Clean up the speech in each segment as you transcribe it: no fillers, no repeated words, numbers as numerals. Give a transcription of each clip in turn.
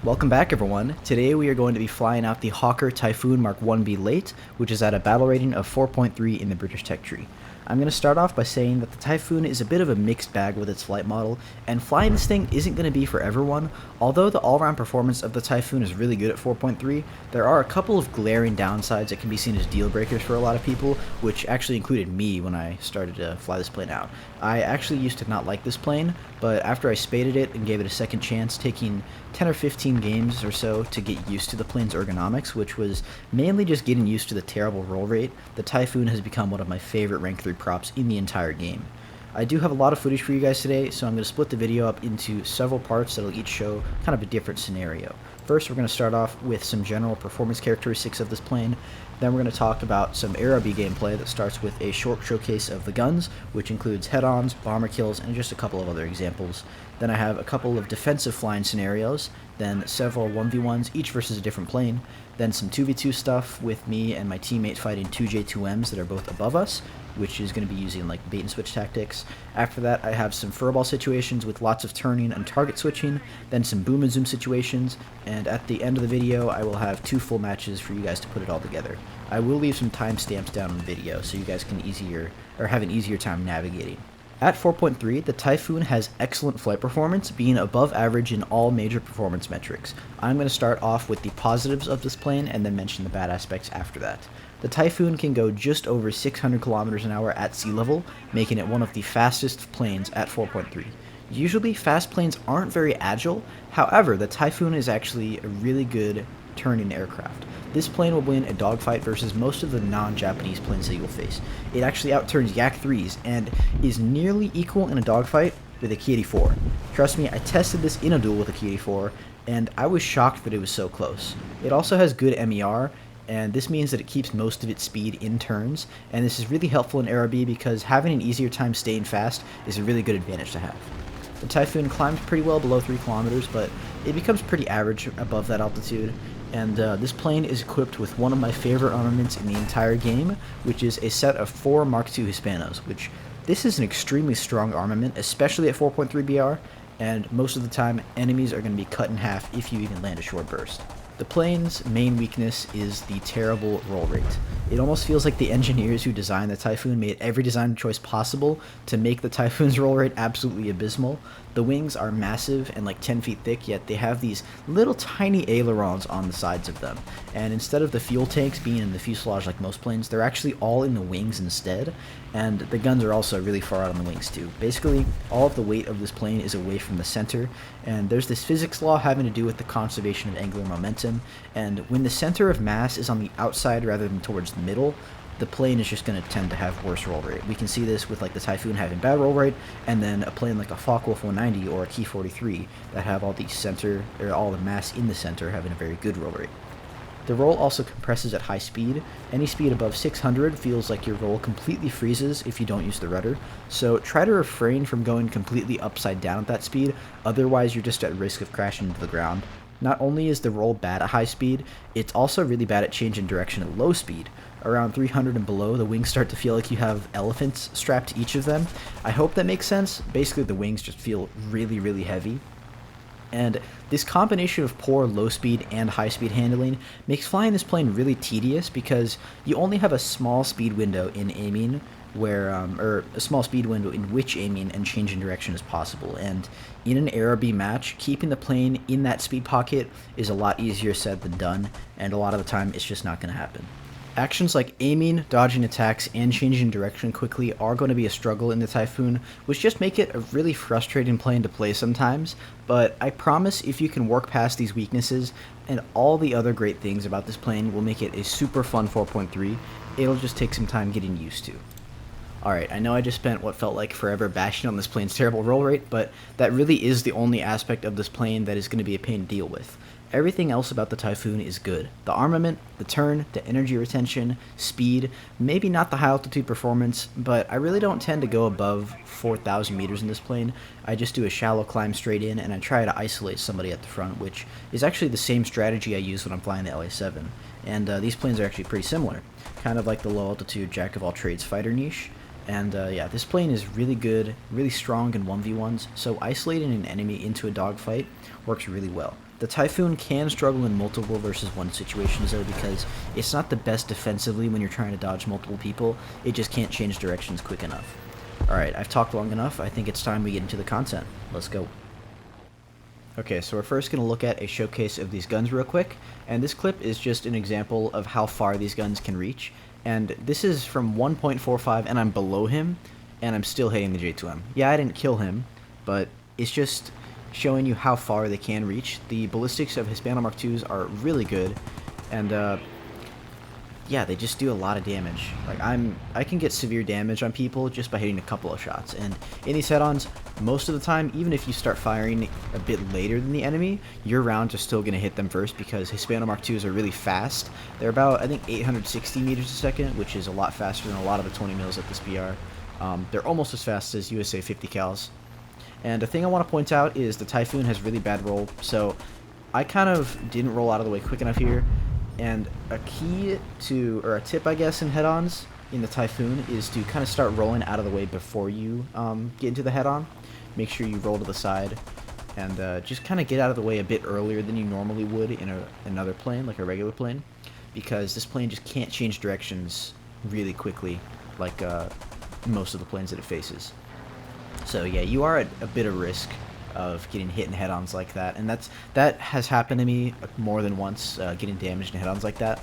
Welcome back everyone. Today we are going to be flying out the Hawker Typhoon Mark 1B late, which is at a battle rating of 4.3 in the British tech tree. I'm going to start off by saying that the Typhoon is a bit of a mixed bag with its flight model, and flying this thing isn't going to be for everyone. Although the all-round performance of the Typhoon is really good at 4.3, there are a couple of glaring downsides that can be seen as deal breakers for a lot of people, which actually included me when I started to fly this plane out. I actually used to not like this plane, but after I spaded it and gave it a second chance, taking 10 or 15 games or so to get used to the plane's ergonomics, which was mainly just getting used to the terrible roll rate, the Typhoon has become one of my favorite rank 3 props in the entire game. I do have a lot of footage for you guys today, so I'm going to split the video up into several parts that'll each show kind of a different scenario. First, we're going to start off with some general performance characteristics of this plane. Then we're going to talk about some ARB gameplay that starts with a short showcase of the guns, which includes head-ons, bomber kills, and just a couple of other examples. Then I have a couple of defensive flying scenarios, then several 1v1s, each versus a different plane, then some 2v2 stuff with me and my teammate fighting two J2Ms that are both above us, which is going to be using like bait and switch tactics. After that, I have some furball situations with lots of turning and target switching, then some boom and zoom situations, and at the end of the video, I will have 2 full matches for you guys to put it all together. I will leave some timestamps down in the video so you guys can have an easier time navigating. At 4.3, the Typhoon has excellent flight performance, being above average in all major performance metrics. I'm going to start off with the positives of this plane and then mention the bad aspects after that. The Typhoon can go just over 600 kilometers an hour at sea level, making it one of the fastest planes at 4.3. Usually, fast planes aren't very agile, however, the Typhoon is actually a really good turning aircraft. This plane will win a dogfight versus most of the non-Japanese planes that you'll face. It actually outturns Yak 3s and is nearly equal in a dogfight with a Ki-84. Trust me, I tested this in a duel with a Ki-84, and I was shocked that it was so close. It also has good MER, and this means that it keeps most of its speed in turns, and this is really helpful in ARB because having an easier time staying fast is a really good advantage to have. The Typhoon climbs pretty well below 3 kilometers, but it becomes pretty average above that altitude, and this plane is equipped with one of my favorite armaments in the entire game, which is a set of 4 Mark II Hispanos, which this is an extremely strong armament, especially at 4.3 BR, and most of the time enemies are going to be cut in half if you even land a short burst. The plane's main weakness is the terrible roll rate. It almost feels like the engineers who designed the Typhoon made every design choice possible to make the Typhoon's roll rate absolutely abysmal. The wings are massive and like 10 feet thick, yet they have these little tiny ailerons on the sides of them. And instead of the fuel tanks being in the fuselage like most planes, they're actually all in the wings instead. And the guns are also really far out on the wings too. Basically, all of the weight of this plane is away from the center, and there's this physics law having to do with the conservation of angular momentum, and when the center of mass is on the outside rather than towards the middle, the plane is just going to tend to have worse roll rate. We can see this with like the Typhoon having bad roll rate, and then a plane like a Focke-Wulf 190 or a Ki-43 that have all the mass in the center having a very good roll rate. The roll also compresses at high speed. Any speed above 600 feels like your roll completely freezes if you don't use the rudder, so try to refrain from going completely upside down at that speed, otherwise you're just at risk of crashing into the ground. Not only is the roll bad at high speed, it's also really bad at changing direction at low speed. Around 300 and below, the wings start to feel like you have elephants strapped to each of them. I hope that makes sense. Basically, the wings just feel really, really heavy. And this combination of poor low speed and high speed handling makes flying this plane really tedious because you only have a small speed window in aiming or a small speed window in which aiming and changing direction is possible. And in an ARB match, keeping the plane in that speed pocket is a lot easier said than done, and a lot of the time it's just not going to happen. Actions like aiming, dodging attacks, and changing direction quickly are going to be a struggle in the Typhoon, which just make it a really frustrating plane to play sometimes, but I promise if you can work past these weaknesses and all the other great things about this plane will make it a super fun 4.3, it'll just take some time getting used to. Alright, I know I just spent what felt like forever bashing on this plane's terrible roll rate, but that really is the only aspect of this plane that is going to be a pain to deal with. Everything else about the Typhoon is good. The armament, the turn, the energy retention, speed, maybe not the high altitude performance, but I really don't tend to go above 4,000 meters in this plane. I just do a shallow climb straight in and I try to isolate somebody at the front, which is actually the same strategy I use when I'm flying the LA-7. And these planes are actually pretty similar, kind of like the low altitude jack of all trades fighter niche. And yeah, this plane is really good, really strong in 1v1s, so isolating an enemy into a dogfight works really well. The Typhoon can struggle in multiple versus one situations though, because it's not the best defensively when you're trying to dodge multiple people, it just can't change directions quick enough. Alright, I've talked long enough, I think it's time we get into the content. Let's go. Okay, so we're first going to look at a showcase of these guns real quick, and this clip is just an example of how far these guns can reach. And this is from 1.45 and I'm below him, and I'm still hitting the J2M. Yeah, I didn't kill him, but it's just showing you how far they can reach. The ballistics of Hispano Mark IIs are really good, and yeah, they just do a lot of damage. Like I can get severe damage on people just by hitting a couple of shots. And in these head-ons, most of the time, even if you start firing a bit later than the enemy, your rounds are still going to hit them first because Hispano Mark IIs are really fast. They're about, I think, 860 meters a second, which is a lot faster than a lot of the 20 mils at this BR. They're almost as fast as USA 50 cals. And a thing I want to point out is the Typhoon has really bad roll, so I kind of didn't roll out of the way quick enough here. And a key to, or a tip I guess, in head-ons in the Typhoon is to kind of start rolling out of the way before you get into the head-on. Make sure you roll to the side and just kind of get out of the way a bit earlier than you normally would in another plane, like a regular plane, because this plane just can't change directions really quickly like most of the planes that it faces. So yeah, you are at a bit of risk of getting hit in head-ons like that, and that has happened to me more than once, getting damaged in head-ons like that.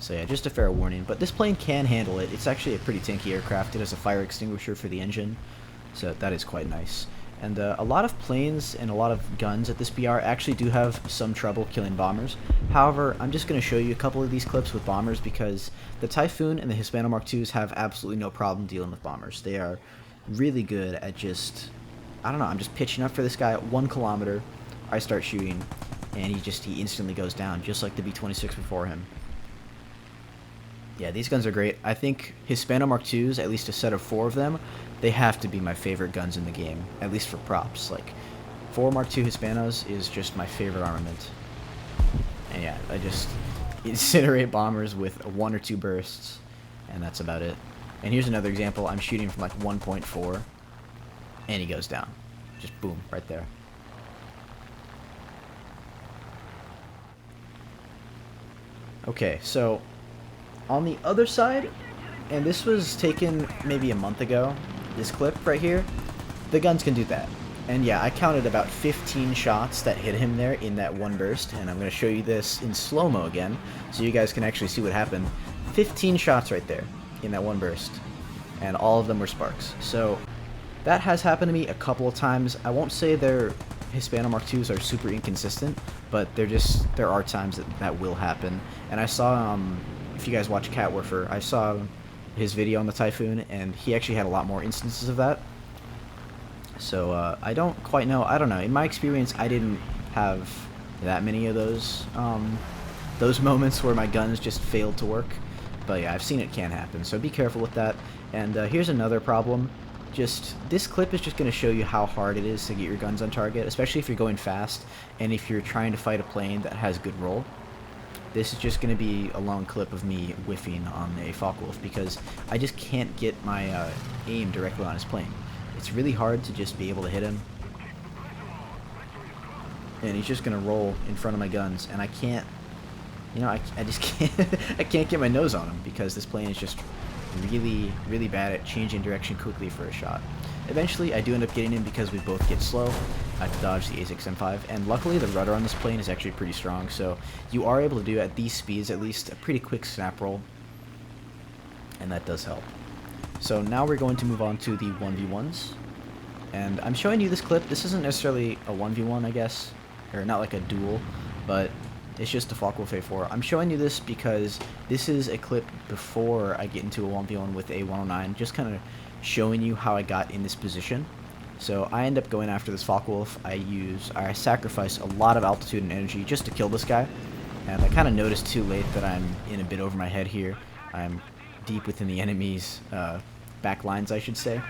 So yeah, just a fair warning, but this plane can handle it. It's actually a pretty tanky aircraft. It has a fire extinguisher for the engine, so that is quite nice. And a lot of planes and a lot of guns at this BR actually do have some trouble killing bombers. However, I'm just going to show you a couple of these clips with bombers because the Typhoon and the Hispano Mark IIs have absolutely no problem dealing with bombers. They are really good at just, I don't know, I'm just pitching up for this guy at 1 kilometer, I start shooting, and he instantly goes down, just like the B-26 before him. Yeah, these guns are great. I think Hispano Mark IIs, at least a set of 4 of them, they have to be my favorite guns in the game, at least for props. Like, 4 Mark II Hispanos is just my favorite armament. And yeah, I just incinerate bombers with 1 or 2 bursts, and that's about it. And here's another example. I'm shooting from like 1.4, and he goes down. Just boom, right there. Okay, so on the other side, and this was taken maybe a month ago, this clip right here, the guns can do that. And yeah, I counted about 15 shots that hit him there in that one burst, and I'm going to show you this in slow-mo again, so you guys can actually see what happened. 15 shots right there in that one burst, and all of them were sparks. So that has happened to me a couple of times. I won't say their Hispano Mark IIs are super inconsistent, but there are times that will happen. And I saw, if you guys watch Cat Warfer, I saw his video on the Typhoon, and he actually had a lot more instances of that. So I don't quite know. I don't know. In my experience, I didn't have that many of those moments where my guns just failed to work. But yeah, I've seen it can happen, so be careful with that. And here's another problem. This clip is just going to show you how hard it is to get your guns on target, especially if you're going fast and if you're trying to fight a plane that has good roll. This is just going to be a long clip of me whiffing on a Focke-Wulf because I just can't get my aim directly on his plane. It's really hard to just be able to hit him. And he's just going to roll in front of my guns, and I can't, you know, I just can't, I can't get my nose on him because this plane is just really, really bad at changing direction quickly for a shot. Eventually, I do end up getting him because we both get slow. I have to dodge the A6M5, and luckily the rudder on this plane is actually pretty strong, so you are able to do, at these speeds at least, a pretty quick snap roll, and that does help. So now we're going to move on to the 1v1s, and I'm showing you this clip. This isn't necessarily a 1v1, I guess, or not like a duel, but it's just a Focke-Wulf A4. I'm showing you this because this is a clip before I get into a 1v1 with a 109, just kind of showing you how I got in this position. So I end up going after this Focke-Wulf. I sacrifice a lot of altitude and energy just to kill this guy, and I kind of noticed too late that I'm in a bit over my head here. I'm deep within the enemy's back lines, I should say,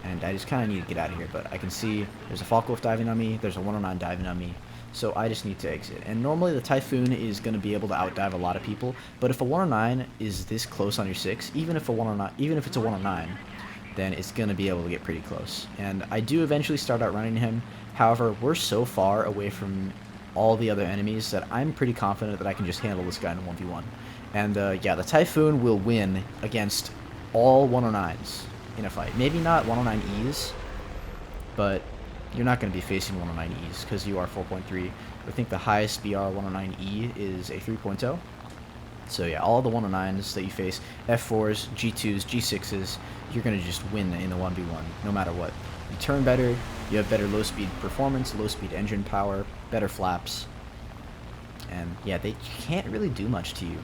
and I just kind of need to get out of here. But I can see there's a Focke-Wulf diving on me, there's a 109 diving on me, so I just need to exit. And normally the Typhoon is going to be able to outdive a lot of people, but if a 109 is this close on your 6, even if it's a 109, then it's going to be able to get pretty close. And I do eventually start outrunning him. However, we're so far away from all the other enemies that I'm pretty confident that I can just handle this guy in a 1v1. And yeah, the Typhoon will win against all 109s in a fight. Maybe not 109Es, but you're not going to be facing 109Es because you are 4.3. I think the highest BR 109E is a 3.0. So yeah, all the 109s that you face, F4s, G2s, G6s, you're going to just win in the 1v1 no matter what. You turn better, you have better low speed performance, low speed engine power, better flaps, and yeah, they can't really do much to you.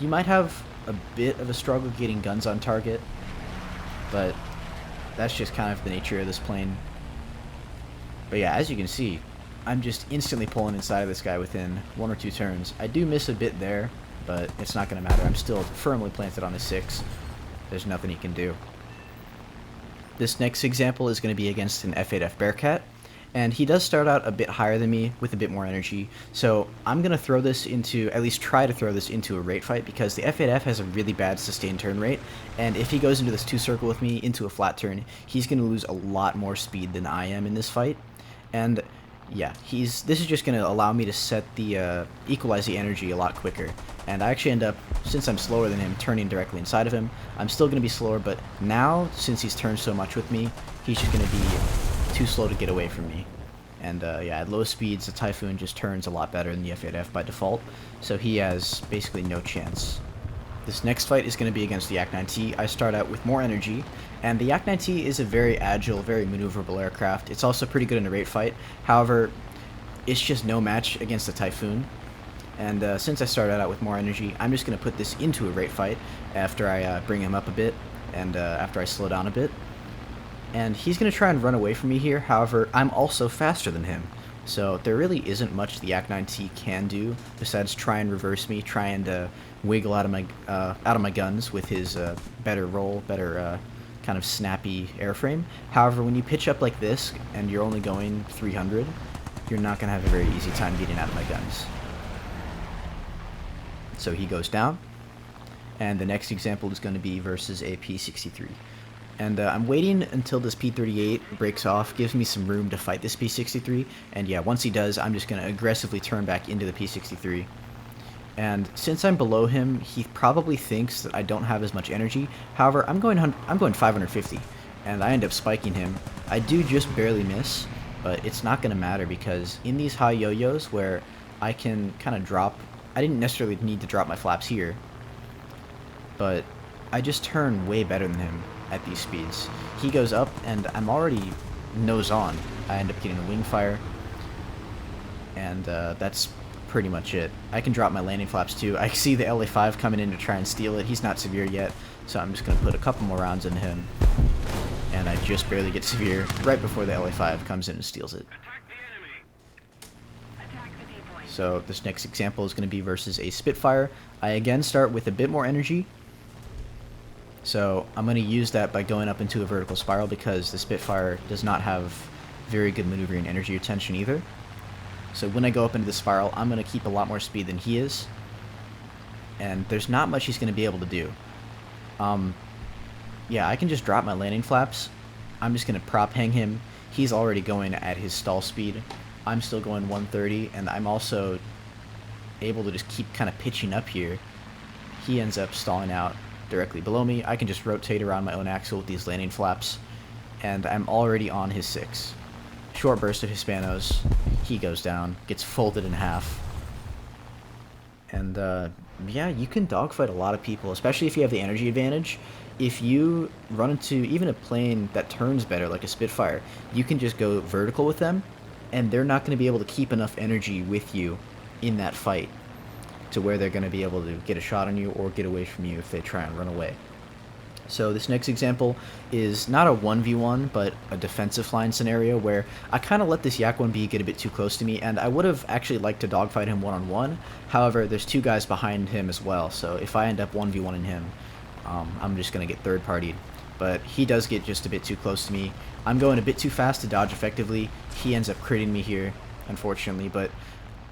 You might have a bit of a struggle getting guns on target, but that's just kind of the nature of this plane. But yeah, as you can see, I'm just instantly pulling inside of this guy within 1 or 2 turns. I do miss a bit there, but it's not going to matter. I'm still firmly planted on his 6. There's nothing he can do. This next example is going to be against an F8F Bearcat, and he does start out a bit higher than me with a bit more energy, so I'm going to throw this into, at least try to throw this into a rate fight, because the F8F has a really bad sustained turn rate, and if he goes into this 2 circle with me into a flat turn, he's going to lose a lot more speed than I am in this fight. And yeah, this is just going to allow me to set the equalize the energy a lot quicker. And I actually end up, since I'm slower than him, turning directly inside of him. I'm still going to be slower, but now, since he's turned so much with me, he's just going to be too slow to get away from me. And yeah, at low speeds, the Typhoon just turns a lot better than the F8F by default, so he has basically no chance. This next fight is going to be against the Yak-9T. I start out with more energy, and the Yak-9T is a very agile, very maneuverable aircraft. It's also pretty good in a rate fight. However, it's just no match against the Typhoon. And since I started out with more energy, I'm just going to put this into a rate fight after I bring him up a bit, and after I slow down a bit. And he's going to try and run away from me here. However, I'm also faster than him. So there really isn't much the Yak-9T can do besides try and reverse me, try and wiggle out of my guns with his better roll, better kind of snappy airframe. However, when you pitch up like this and you're only going 300, you're not going to have a very easy time getting out of my guns. So he goes down, and the next example is going to be versus a P63. And I'm waiting until this P38 breaks off, gives me some room to fight this P63, and yeah, once he does, I'm just going to aggressively turn back into the P63. And since I'm below him, he probably thinks that I don't have as much energy. However, I'm going 550, and I end up spiking him. I do just barely miss, but it's not going to matter because in these high yo-yos where I can kind of drop, I didn't necessarily need to drop my flaps here, but I just turn way better than him at these speeds. He goes up, and I'm already nose on. I end up getting a wing fire, and that's pretty much it. I can drop my landing flaps too. I see the LA5 coming in to try and steal it. He's not severe yet, so I'm just going to put a couple more rounds into him, and I just barely get severe right before the LA5 comes in and steals it. So this next example is going to be versus a Spitfire. I again start with a bit more energy, so I'm going to use that by going up into a vertical spiral because the Spitfire does not have very good maneuvering energy retention either. So when I go up into the spiral, I'm going to keep a lot more speed than he is, and there's not much he's going to be able to do. Yeah, I can just drop my landing flaps. I'm just going to prop hang him. He's already going at his stall speed. I'm still going 130, and I'm also able to just keep kind of pitching up here. He ends up stalling out directly below me. I can just rotate around my own axle with these landing flaps, and I'm already on his 6. Short burst of Hispanos. He goes down, gets folded in half. And yeah, you can dogfight a lot of people, especially if you have the energy advantage. If you run into even a plane that turns better, like a Spitfire, you can just go vertical with them, and they're not going to be able to keep enough energy with you in that fight to where they're going to be able to get a shot on you or get away from you if they try and run away. So this next example is not a 1v1, but a defensive flying scenario where I kind of let this Yak-1B get a bit too close to me, and I would have actually liked to dogfight him one-on-one. However, there's 2 guys behind him as well, so if I end up 1v1ing him, I'm just going to get third-partied. But he does get just a bit too close to me. I'm going a bit too fast to dodge effectively. He ends up critting me here, unfortunately, but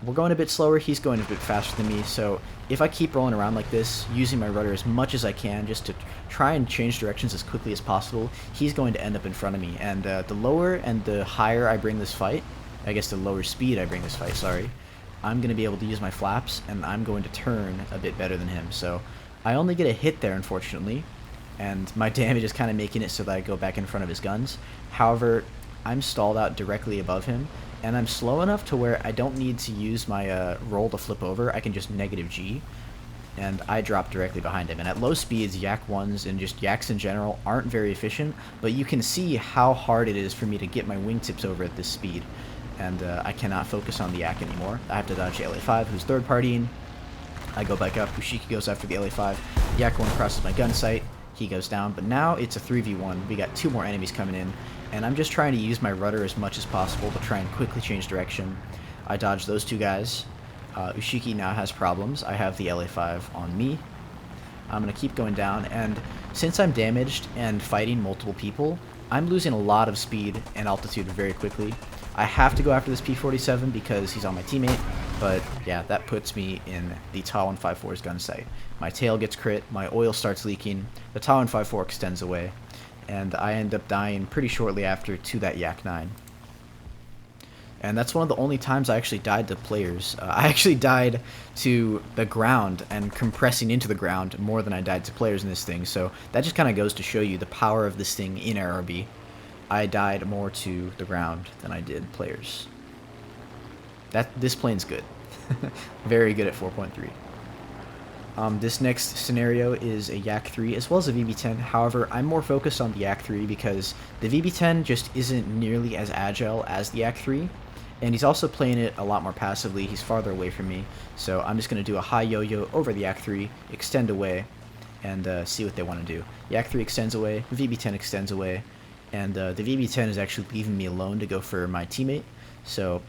we're going a bit slower, he's going a bit faster than me, so if I keep rolling around like this, using my rudder as much as I can just to try and change directions as quickly as possible, he's going to end up in front of me, and the lower and the higher I bring this fight, I guess the lower speed I bring this fight, sorry, I'm going to be able to use my flaps, and I'm going to turn a bit better than him, so I only get a hit there, unfortunately, and my damage is kind of making it so that I go back in front of his guns. However, I'm stalled out directly above him, and I'm slow enough to where I don't need to use my roll to flip over. I can just negative G, and I drop directly behind him. And at low speeds, Yak 1s and just Yaks in general aren't very efficient, but you can see how hard it is for me to get my wingtips over at this speed. And I cannot focus on the Yak anymore. I have to dodge the LA5, who's third partying. I go back up, Ushiki goes after the LA5, Yak 1 crosses my gun sight, he goes down, but now it's a 3v1, we got 2 more enemies coming in, and I'm just trying to use my rudder as much as possible to try and quickly change direction. I dodge those 2 guys, Ushiki now has problems, I have the LA5 on me, I'm going to keep going down, and since I'm damaged and fighting multiple people, I'm losing a lot of speed and altitude very quickly. I have to go after this P-47 because he's on my teammate, but yeah, that puts me in the Ta-154's gun sight. My tail gets crit, my oil starts leaking, the Ta-154 extends away, and I end up dying pretty shortly after to that Yak 9. And that's one of the only times I actually died to players. I actually died to the ground and compressing into the ground more than I died to players in this thing, so that just kind of goes to show you the power of this thing in RRB. I died more to the ground than I did players. This plane's good. Very good at 4.3. This next scenario is a Yak 3 as well as a VB10. However, I'm more focused on the Yak 3 because the VB10 just isn't nearly as agile as the Yak 3. And he's also playing it a lot more passively. He's farther away from me. So I'm just going to do a high yo-yo over the Yak 3, extend away, and see what they want to do. Yak 3 extends away, VB10 extends away, and the VB10 is actually leaving me alone to go for my teammate. So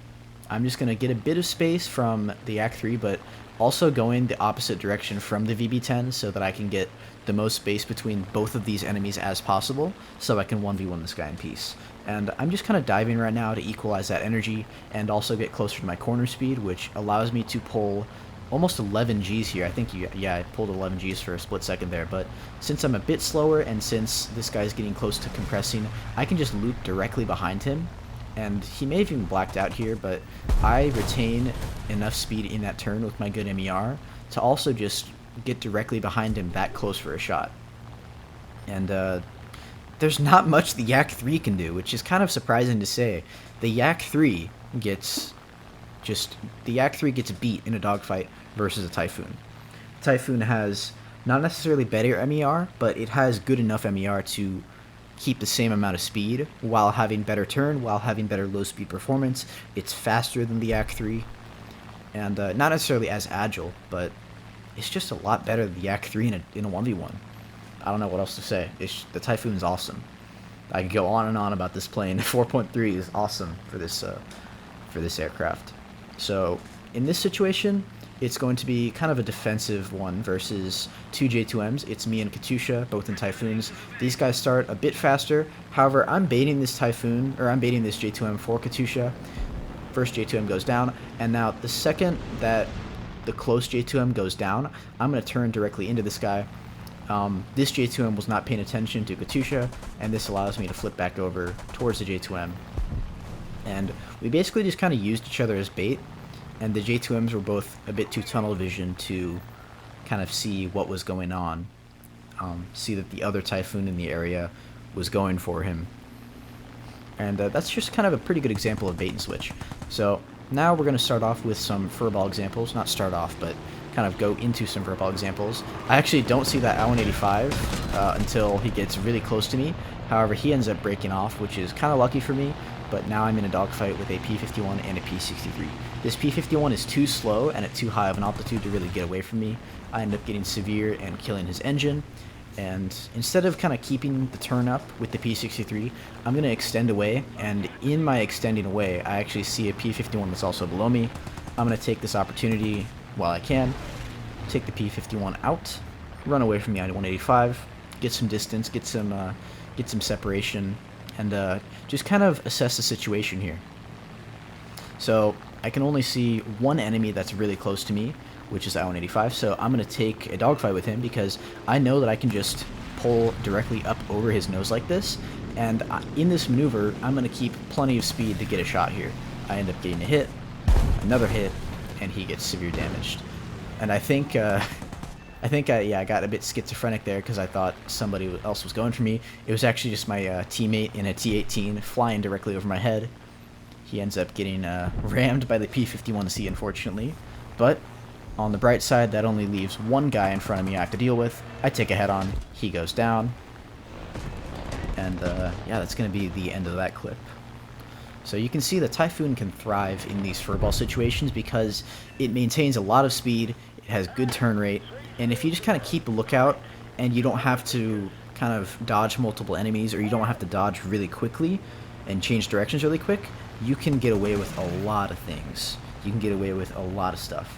I'm just going to get a bit of space from the Yak 3, but also going the opposite direction from the VB10 so that I can get the most space between both of these enemies as possible so I can 1v1 this guy in peace. And I'm just kind of diving right now to equalize that energy and also get closer to my corner speed, which allows me to pull almost 11 Gs here. I think, yeah, I pulled 11 Gs for a split second there, but since I'm a bit slower and since this guy's getting close to compressing, I can just loop directly behind him. And he may have even blacked out here, but I retain enough speed in that turn with my good MER to also just get directly behind him that close for a shot. And there's not much the Yak 3 can do, which is kind of surprising to say. The Yak 3 gets beat in a dogfight versus a Typhoon. Typhoon has not necessarily better MER, but it has good enough MER to keep the same amount of speed while having better turn, while having better low speed performance. It's faster than the Yak 3, and not necessarily as agile, but it's just a lot better than the Yak 3 in a 1v1. I don't know what else to say. The Typhoon is awesome. I could go on and on about this plane. 4.3 is awesome for this aircraft. So in this situation, it's going to be kind of a defensive one versus 2 J2Ms. It's me and Katusha, both in Typhoons. These guys start a bit faster. However, I'm baiting this Typhoon, or I'm baiting this J2M for Katusha. First J2M goes down, and now the second that the close J2M goes down, I'm going to turn directly into this guy. This J2M was not paying attention to Katusha, and this allows me to flip back over towards the J2M. And we basically just kind of used each other as bait, and the J2Ms were both a bit too tunnel vision to kind of see what was going on, see that the other Typhoon in the area was going for him. And that's just kind of a pretty good example of bait and switch. So now we're going to start off with some Furball examples, not start off, but kind of go into some Furball examples. I actually don't see that I-185 until he gets really close to me. However, he ends up breaking off, which is kind of lucky for me, but now I'm in a dogfight with a P-51 and a P-63. This P-51 is too slow and at too high of an altitude to really get away from me. I end up getting severe and killing his engine, and instead of kind of keeping the turn up with the P-63, I'm going to extend away, and in my extending away, I actually see a P-51 that's also below me. I'm going to take this opportunity while I can, take the P-51 out, run away from the I-185, get some distance, get some separation, and just kind of assess the situation here. So I can only see one enemy that's really close to me, which is I-185. So I'm going to take a dogfight with him because I know that I can just pull directly up over his nose like this. And in this maneuver, I'm going to keep plenty of speed to get a shot here. I end up getting a hit, another hit, and he gets severe damaged. And I think I got a bit schizophrenic there because I thought somebody else was going for me. It was actually just my teammate in a T-18 flying directly over my head. He ends up getting rammed by the P-51C, unfortunately. But on the bright side, that only leaves one guy in front of me I have to deal with. I take a head-on. He goes down. And yeah, that's going to be the end of that clip. So you can see the Typhoon can thrive in these furball situations because it maintains a lot of speed, it has good turn rate, and if you just kind of keep a lookout and you don't have to kind of dodge multiple enemies, or you don't have to dodge really quickly and change directions really quick, you can get away with a lot of things. You can get away with a lot of stuff.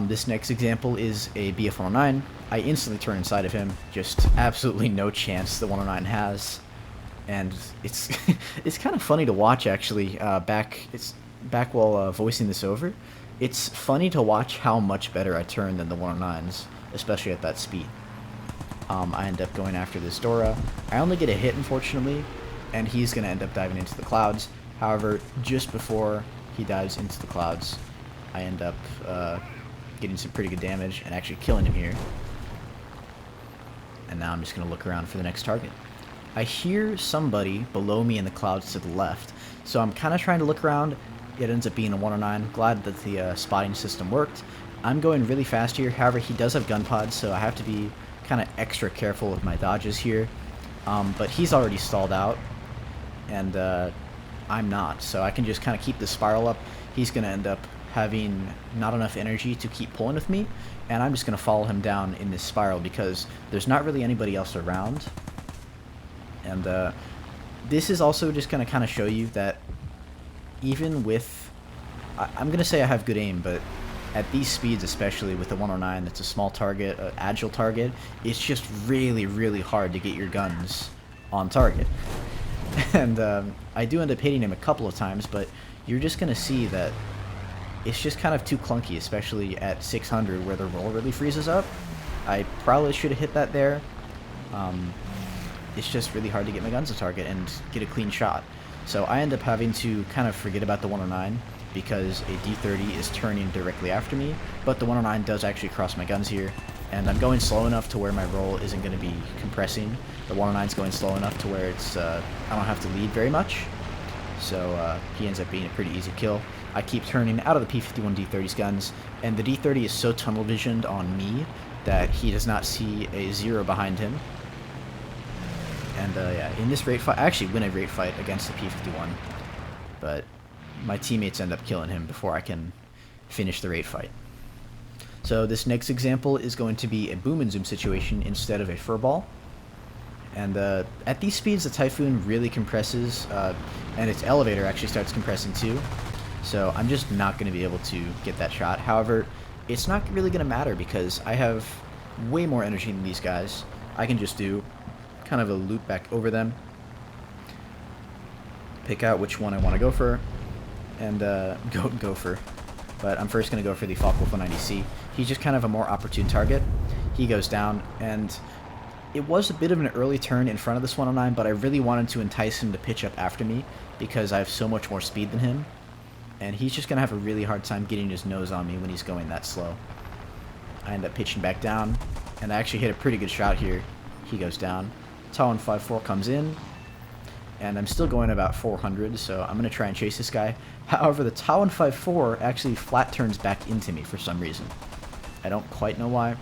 This next example is a BF-109. I instantly turn inside of him, just absolutely no chance the 109 has. And it's it's kind of funny to watch, actually. Back while voicing this over, it's funny to watch how much better I turn than the 109s, especially at that speed. I end up going after this Dora. I only get a hit, unfortunately, and he's gonna end up diving into the clouds. However, just before he dives into the clouds, I end up getting some pretty good damage and actually killing him here. And now I'm just gonna look around for the next target. I hear somebody below me in the clouds to the left, so I'm kind of trying to look around. It ends up being a 109. Glad that the spotting system worked. I'm going really fast here. However, he does have gun pods, so I have to be kind of extra careful with my dodges here. But he's already stalled out, and I'm not, so I can just kind of keep the spiral up. He's going to end up having not enough energy to keep pulling with me, and I'm just going to follow him down in this spiral because there's not really anybody else around. And this is also just going to kind of show you that even with... I'm going to say I have good aim, but at these speeds, especially with the 109, that's a small target, an agile target, it's just really, really hard to get your guns on target. And I do end up hitting him a couple of times, but you're just going to see that it's just kind of too clunky, especially at 600 where the roll really freezes up. I probably should have hit that there. It's just really hard to get my guns to target and get a clean shot. So I end up having to kind of forget about the 109 because a D30 is turning directly after me, but the 109 does actually cross my guns here, and I'm going slow enough to where my roll isn't going to be compressing. The 109's going slow enough to where it's I don't have to lead very much, so he ends up being a pretty easy kill. I keep turning out of the P-51 D30's guns, and the D30 is so tunnel visioned on me that he does not see a zero behind him. And yeah, in this rate fight, I actually win a rate fight against the P-51, but my teammates end up killing him before I can finish the rate fight. So this next example is going to be a boom and zoom situation instead of a furball. And at these speeds, the Typhoon really compresses, and its elevator actually starts compressing too. So I'm just not going to be able to get that shot. However, it's not really going to matter because I have way more energy than these guys. I can just do kind of a loop back over them, pick out which one I want to go for, and go for. But I'm first going to go for the Focke-Wulf 190C. He's just kind of a more opportune target. He goes down, and it was a bit of an early turn in front of this 109, but I really wanted to entice him to pitch up after me because I have so much more speed than him, and he's just going to have a really hard time getting his nose on me when he's going that slow. I end up pitching back down, and I actually hit a pretty good shot here. He goes down. Ta-154 comes in, and I'm still going about 400, so I'm going to try and chase this guy. However, the Ta-154 actually flat turns back into me for some reason. I don't quite know why,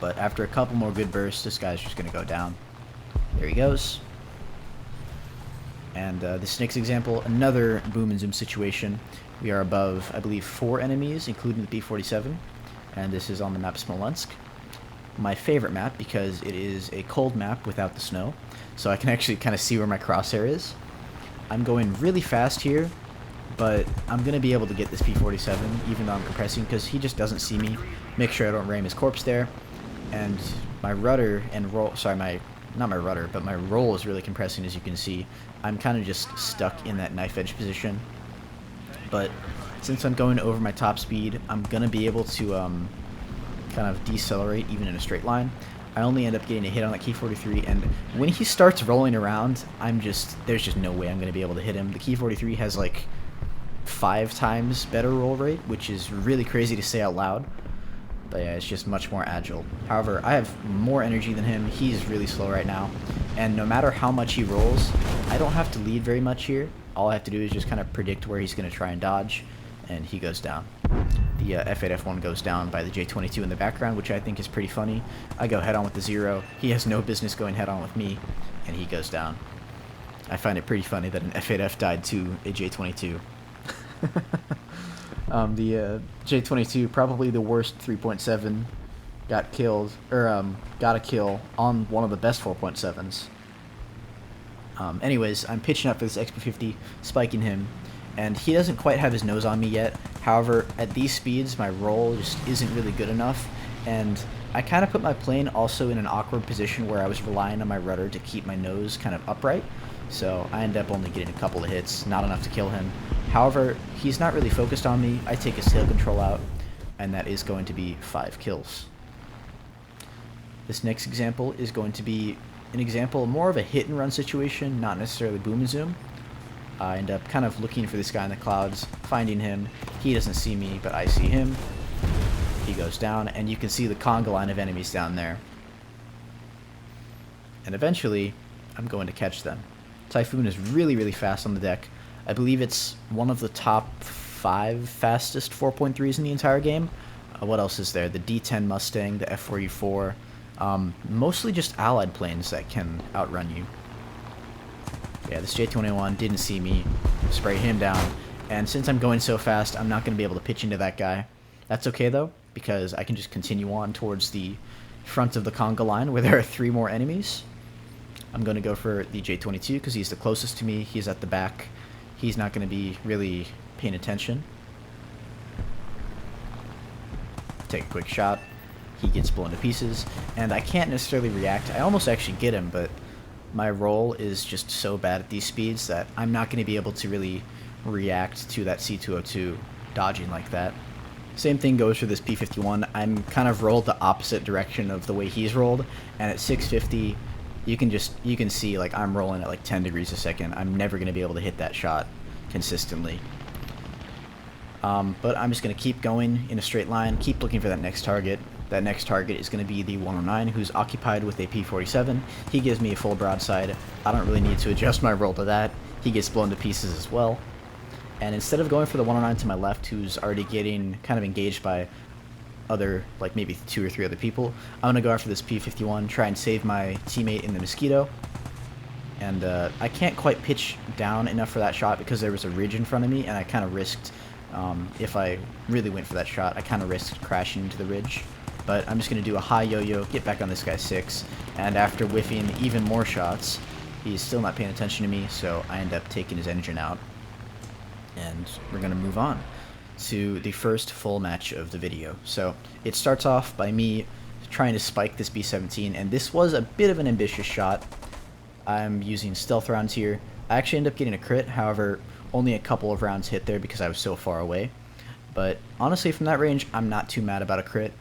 but after a couple more good bursts, this guy's just going to go down. There he goes. And this next example, another boom and zoom situation. We are above, I believe, 4 enemies, including the B-47, and this is on the map Smolensk. My favorite map because it is a cold map without the snow, so I can actually kind of see where my crosshair is. I'm going really fast here, but I'm going to be able to get this P-47 even though I'm compressing because he just doesn't see me. Make sure I don't ram his corpse there. And my rudder and roll, sorry, not my rudder, but my roll is really compressing, as you can see. I'm kind of just stuck in that knife edge position. but since I'm going over my top speed, I'm going to be able to kind of decelerate even in a straight line. I only end up getting a hit on that Key 43, and when he starts rolling around, there's just no way I'm going to be able to hit him. The Key 43 has like 5 times better roll rate, which is really crazy to say out loud. But yeah, it's just much more agile. However, I have more energy than him. He's really slow right now. And no matter how much he rolls, I don't have to lead very much here. All I have to do is just kind of predict where he's going to try and dodge, and he goes down. The F8, F1 goes down by the J22 in the background, which I think is pretty funny. I go head-on with the 0. He has no business going head-on with me, and he goes down. I find it pretty funny that an F8F died to a J22. The J22, probably the worst 3.7, got killed, or got a kill on one of the best 4.7s. Anyways, I'm pitching up for this XP50, spiking him, and he doesn't quite have his nose on me yet. However, at these speeds, my roll just isn't really good enough, and I kind of put my plane also in an awkward position where I was relying on my rudder to keep my nose kind of upright, so I end up only getting a couple of hits, not enough to kill him. However, he's not really focused on me. I take his tail control out, and that is going to be 5 kills. This next example is going to be an example more of a hit and run situation, not necessarily boom and zoom. I end up kind of looking for this guy in the clouds, finding him. He doesn't see me, but I see him. He goes down, and you can see the conga line of enemies down there. And eventually, I'm going to catch them. Typhoon is really, really fast on the deck. I believe it's one of the top 5 fastest 4.3s in the entire game. What else is there? The D10 Mustang, the F4U4. Mostly just allied planes that can outrun you. Yeah, this J21 didn't see me, spray him down, and since I'm going so fast, I'm not going to be able to pitch into that guy. That's okay though, because I can just continue on towards the front of the conga line where there are 3 more enemies. I'm going to go for the J22 because he's the closest to me, he's at the back, he's not going to be really paying attention. Take a quick shot, he gets blown to pieces, and I can't necessarily react. I almost actually get him, but my roll is just so bad at these speeds that I'm not going to be able to really react to that C202 dodging like that. Same thing goes for this P51. I'm kind of rolled the opposite direction of the way he's rolled, and at 650 you can see like I'm rolling at like 10 degrees a second. I'm never going to be able to hit that shot consistently. But I'm just going to keep going in a straight line, keep looking for that next target. That next target is going to be the 109, who's occupied with a P47. He gives me a full broadside. I don't really need to adjust my roll to that. He gets blown to pieces as well. And instead of going for the 109 to my left, who's already getting kind of engaged by other, like maybe 2 or 3 other people, I'm going to go after this P51, try and save my teammate in the Mosquito. And I can't quite pitch down enough for that shot because there was a ridge in front of me, and I kind of risked, if I really went for that shot, I kind of risked crashing into the ridge. But I'm just going to do a high yo-yo, get back on this guy 6, and after whiffing even more shots, he's still not paying attention to me, so I end up taking his engine out. And we're going to move on to the first full match of the video. So it starts off by me trying to spike this B-17, and this was a bit of an ambitious shot. I'm using stealth rounds here. I actually end up getting a crit, however, only a couple of rounds hit there because I was so far away. But honestly, from that range, I'm not too mad about a crit.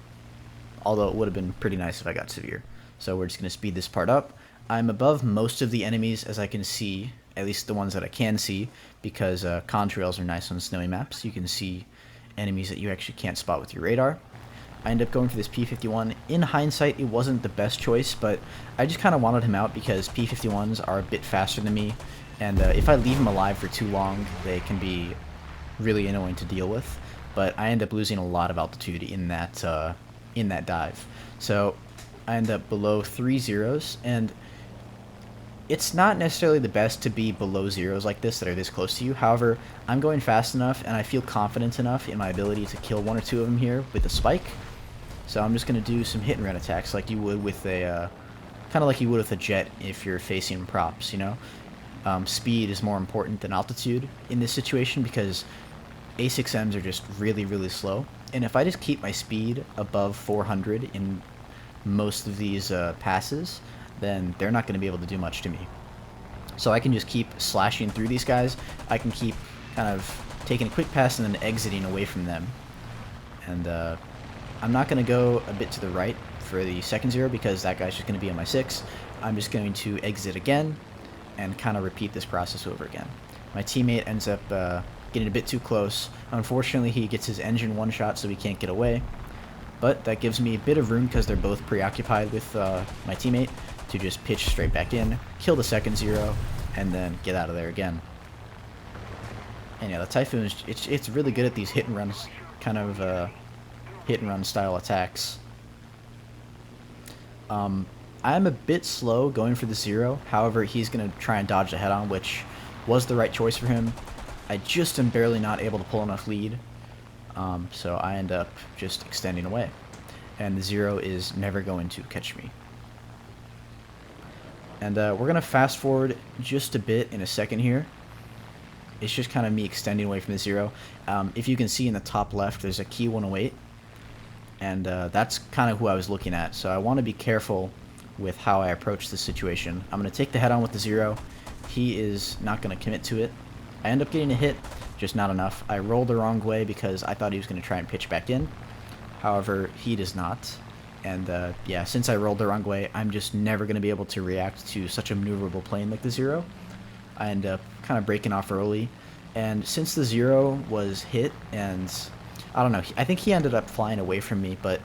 Although it would have been pretty nice if I got severe. So we're just going to speed this part up. I'm above most of the enemies as I can see, at least the ones that I can see, because contrails are nice on snowy maps. You can see enemies that you actually can't spot with your radar. I end up going for this P51. In hindsight, it wasn't the best choice, but I just kind of wanted him out because P51s are a bit faster than me, and if I leave him alive for too long, they can be really annoying to deal with. But I end up losing a lot of altitude in that dive. So I end up below 3 zeros, and it's not necessarily the best to be below zeros like this that are this close to you. However, I'm going fast enough and I feel confident enough in my ability to kill 1 or 2 of them here with a spike. So I'm just going to do some hit and run attacks like you would with a kind of like you would with a jet if you're facing props, you know. Speed is more important than altitude in this situation because A6Ms are just really, really slow. And if I just keep my speed above 400 in most of these passes, then they're not going to be able to do much to me. So I can just keep slashing through these guys. I can keep kind of taking a quick pass and then exiting away from them. And I'm not going to go a bit to the right for the second zero because that guy's just going to be on my 6. I'm just going to exit again and kind of repeat this process over again. My teammate ends up getting a bit too close. Unfortunately, he gets his engine one shot, so he can't get away. But that gives me a bit of room because they're both preoccupied with my teammate to just pitch straight back in, kill the second zero, and then get out of there again. And yeah, the Typhoon, it's really good at these hit and runs, kind of hit and run style attacks. I'm a bit slow going for the zero. However, he's going to try and dodge the head-on, which was the right choice for him. I just am barely not able to pull enough lead. So I end up just extending away. And the zero is never going to catch me. And we're going to fast forward just a bit in a second here. It's just kind of me extending away from the zero. If you can see in the top left, there's a key 108. And that's kind of who I was looking at. So I want to be careful with how I approach this situation. I'm going to take the head on with the zero. He is not going to commit to it. I end up getting a hit, just not enough. I rolled the wrong way because I thought he was going to try and pitch back in. However, he does not. And yeah, since I rolled the wrong way, I'm just never going to be able to react to such a maneuverable plane like the zero. I end up kind of breaking off early. And since the zero was hit, and I don't know, I think he ended up flying away from me, but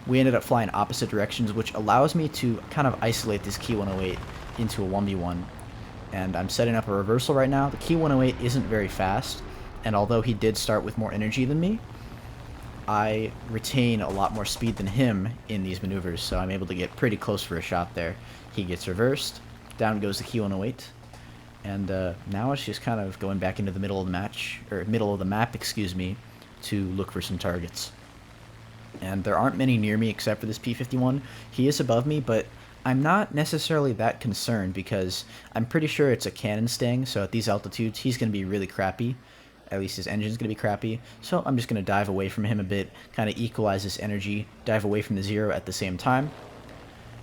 we ended up flying opposite directions, which allows me to kind of isolate this key 108 into a 1v1. And I'm setting up a reversal right now. The key 108 isn't very fast, and although he did start with more energy than me, I retain a lot more speed than him in these maneuvers, so I'm able to get pretty close for a shot there. He gets reversed, down goes the key 108, and now it's just kind of going back into the middle of the match, or middle of the map, excuse me, to look for some targets. And there aren't many near me except for this P-51. He is above me, but I'm not necessarily that concerned because I'm pretty sure it's a cannon sting, so at these altitudes he's going to be really crappy. At least his engine's going to be crappy. So I'm just going to dive away from him a bit, kind of equalize this energy, dive away from the zero at the same time.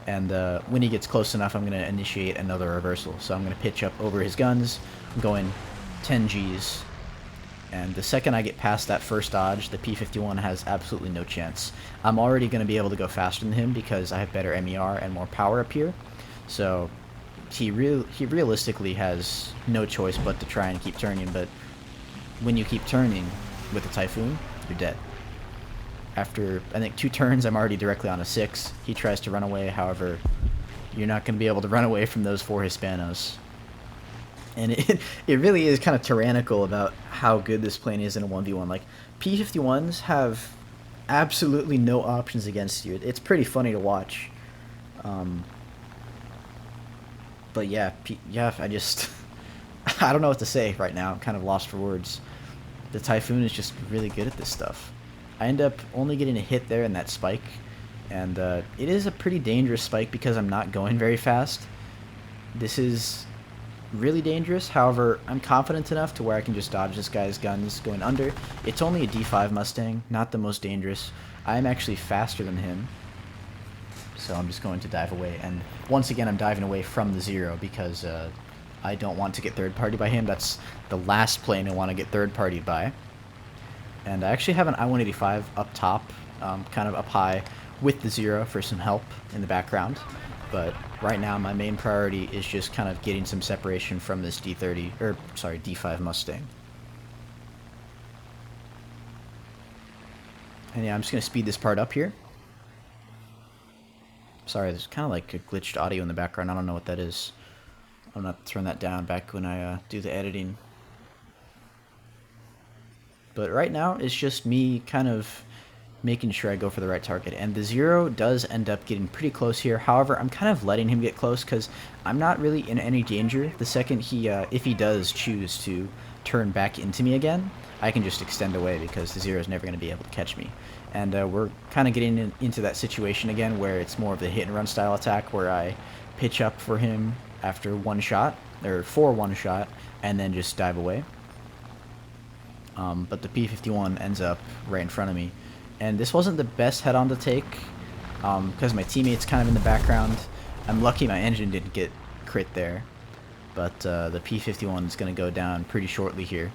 And when he gets close enough, I'm going to initiate another reversal. So I'm going to pitch up over his guns. I'm going 10 Gs. And the second I get past that first dodge, the P-51 has absolutely no chance. I'm already going to be able to go faster than him because I have better MER and more power up here. So he realistically has no choice but to try and keep turning. But when you keep turning with the Typhoon, you're dead. After, I think, 2 turns, I'm already directly on a 6. He tries to run away, however, you're not going to be able to run away from those 4 Hispanos. And it really is kind of tyrannical about how good this plane is in a 1v1. Like, P-51s have absolutely no options against you. It's pretty funny to watch. But yeah, I just... I don't know what to say right now. I'm kind of lost for words. The Typhoon is just really good at this stuff. I end up only getting a hit there in that spike. And it is a pretty dangerous spike because I'm not going very fast. This is really dangerous. However, I'm confident enough to where I can just dodge this guy's guns going under. It's only a D5 Mustang, not the most dangerous. I'm actually faster than him. So I'm just going to dive away. And once again, I'm diving away from the zero because I don't want to get third-partied by him. That's the last plane I want to get third-partied by. And I actually have an I-185 up top, kind of up high, with the zero for some help in the background. But right now, my main priority is just kind of getting some separation from this D5 Mustang. And yeah, I'm just going to speed this part up here. Sorry, there's kind of like a glitched audio in the background. I don't know what that is. I'm going to turn that down back when I do the editing. But right now, it's just me kind of making sure I go for the right target. And the zero does end up getting pretty close here. However, I'm kind of letting him get close because I'm not really in any danger. The second he, if he does choose to turn back into me again, I can just extend away because the zero is never going to be able to catch me. And we're kind of getting into that situation again where it's more of the hit and run style attack where I pitch up for him after one shot, or for one shot, and then just dive away. But the P-51 ends up right in front of me. And this wasn't the best head-on to take, because my teammate's kind of in the background. I'm lucky my engine didn't get crit there, but the P-51 is going to go down pretty shortly here.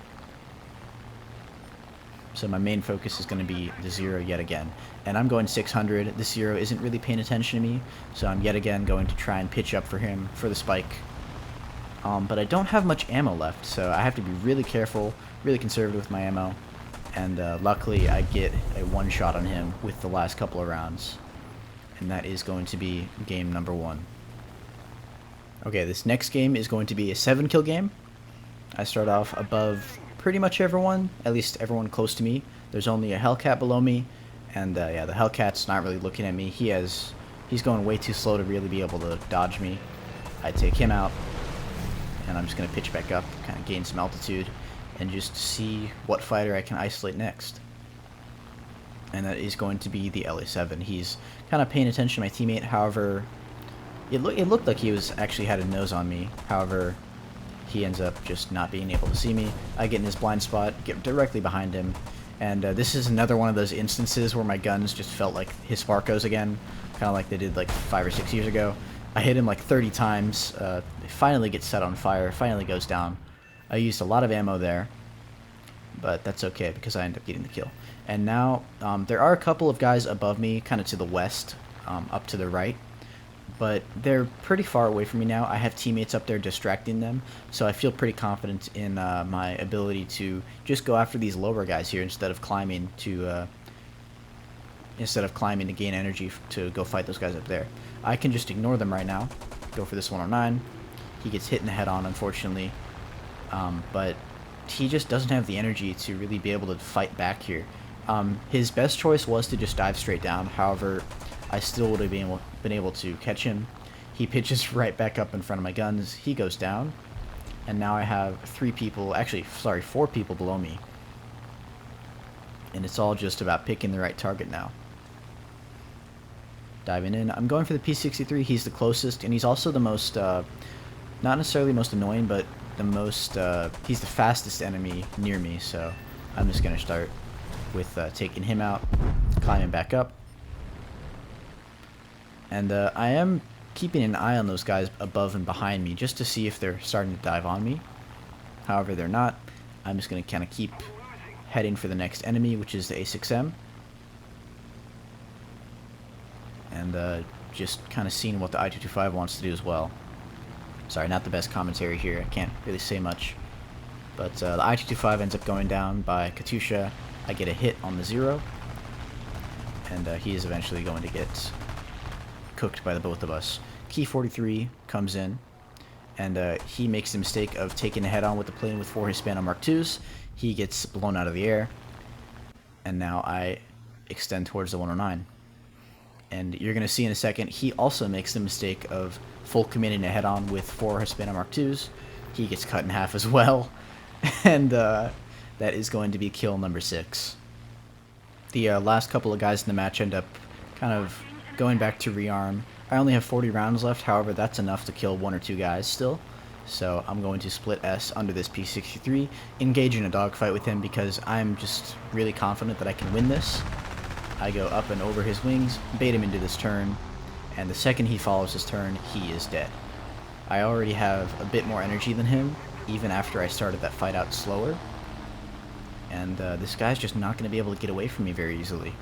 So my main focus is going to be the Zero yet again. And I'm going 600. The Zero isn't really paying attention to me, so I'm yet again going to try and pitch up for him for the spike. But I don't have much ammo left, so I have to be really careful, really conservative with my ammo. And luckily I get a one shot on him with the last couple of rounds. And that is going to be game number 1. Okay, this next game is going to be a 7-kill game. I start off above pretty much everyone, at least everyone close to me. There's only a Hellcat below me, and yeah, the Hellcat's not really looking at me. He's going way too slow to really be able to dodge me. I take him out, and I'm just going to pitch back up, kind of gain some altitude, and just see what fighter I can isolate next. And that is going to be the LA7. He's kind of paying attention to my teammate, however, it looked like he actually had a nose on me. However, he ends up just not being able to see me. I get in his blind spot, get directly behind him, and this is another one of those instances where my guns just felt like his Sparkos again, kind of like they did like 5 or 6 years ago. I hit him like 30 times, it finally gets set on fire, finally goes down. I used a lot of ammo there, but that's okay because I end up getting the kill. And now, there are a couple of guys above me, kind of to the west, up to the right, but they're pretty far away from me now. I have teammates up there distracting them, so I feel pretty confident in my ability to just go after these lower guys here instead of climbing to gain energy to go fight those guys up there. I can just ignore them right now, go for this 109. He gets hit in the head on, unfortunately, but he just doesn't have the energy to really be able to fight back here. His best choice was to just dive straight down. However, I still would have been able to catch him. He pitches right back up in front of my guns. He goes down, and now I have 4 people below me. And it's all just about picking the right target now. Diving in. I'm going for the P63. He's the closest, and he's also the most, not necessarily most annoying, but the most, he's the fastest enemy near me, so I'm just going to start with taking him out, climbing back up. And I am keeping an eye on those guys above and behind me just to see if they're starting to dive on me. However, they're not. I'm just going to kind of keep heading for the next enemy, which is the A6M. And just kind of seeing what the I-225 wants to do as well. Sorry, not the best commentary here. I can't really say much. But the I-225 ends up going down by Katusha. I get a hit on the Zero. And he is eventually going to get cooked by the both of us. Key 43 comes in, and he makes the mistake of taking a head-on with the plane with 4 Hispano Mark IIs. He gets blown out of the air, and now I extend towards the 109. And you're going to see in a second, he also makes the mistake of full committing a head-on with 4 Hispano Mark IIs. He gets cut in half as well, and that is going to be kill number 6. The last couple of guys in the match end up kind of going back to rearm. I only have 40 rounds left, however, that's enough to kill 1 or 2 guys still. So I'm going to split S under this P63, engage in a dogfight with him because I'm just really confident that I can win this. I go up and over his wings, bait him into this turn, and the second he follows his turn, he is dead. I already have a bit more energy than him, even after I started that fight out slower. And this guy's just not going to be able to get away from me very easily.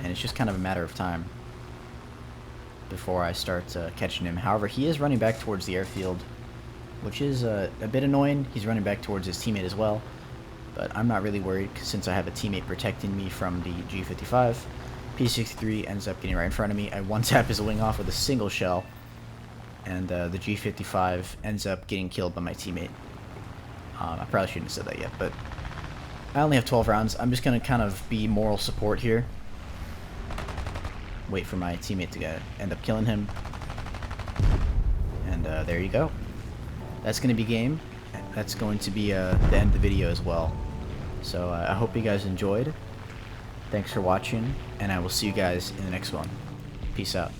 And it's just kind of a matter of time before I start catching him. However, he is running back towards the airfield, which is a bit annoying. He's running back towards his teammate as well, but I'm not really worried since I have a teammate protecting me from the G55. P63 ends up getting right in front of me. I one-tap his wing off with a single shell, and the G55 ends up getting killed by my teammate. I probably shouldn't have said that yet, but I only have 12 rounds. I'm just going to kind of be moral support here. Wait for my teammate to end up killing him. And there you go. That's going to be game. That's going to be the end of the video as well. So I hope you guys enjoyed. Thanks for watching, and I will see you guys in the next one. Peace out.